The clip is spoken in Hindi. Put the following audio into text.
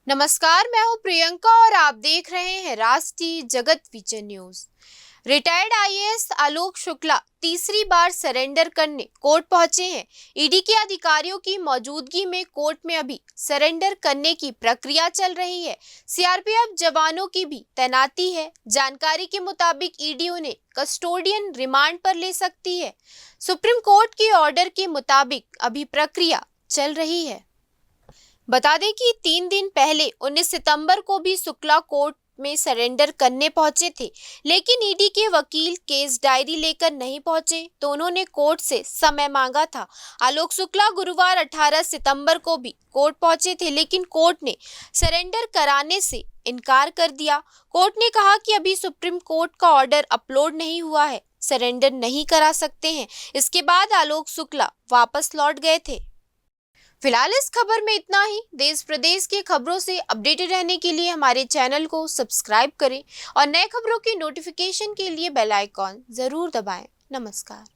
नमस्कार, मैं हूं प्रियंका और आप देख रहे हैं राष्ट्रीय जगत vision news. Retired IAS Alok Shukla तीसरी बार सरेंडर करने कोर्ट पहुंचे हैं। ईडी के अधिकारियों की मौजूदगी में कोर्ट में अभी सरेंडर करने की प्रक्रिया चल रही है। सीआरपीएफ जवानों की भी तैनाती है। जानकारी के मुताबिक ईडी उन्हें कस्टोडियन रिमांड पर ले सकती है। सुप्रीम कोर्ट के ऑर्डर के मुताबिक अभी प्रक्रिया चल रही है। बता दें कि 3 दिन पहले 19 सितंबर को भी शुक्ला कोर्ट में सरेंडर करने पहुंचे थे, लेकिन ईडी के वकील केस डायरी लेकर नहीं पहुंचे तो उन्होंने कोर्ट से समय मांगा था। आलोक शुक्ला गुरुवार 18 सितंबर को भी कोर्ट पहुंचे थे, लेकिन कोर्ट ने सरेंडर कराने से इनकार कर दिया। कोर्ट ने कहा कि अभी सुप्रीम कोर्ट का ऑर्डर अपलोड नहीं हुआ है, सरेंडर नहीं करा सकते हैं। इसके बाद आलोक शुक्ला वापस लौट गए थे। फिलहाल इस खबर में इतना ही। देश प्रदेश की खबरों से अपडेटेड रहने के लिए हमारे चैनल को सब्सक्राइब करें और नए खबरों की नोटिफिकेशन के लिए बेल आइकॉन जरूर दबाएं। नमस्कार।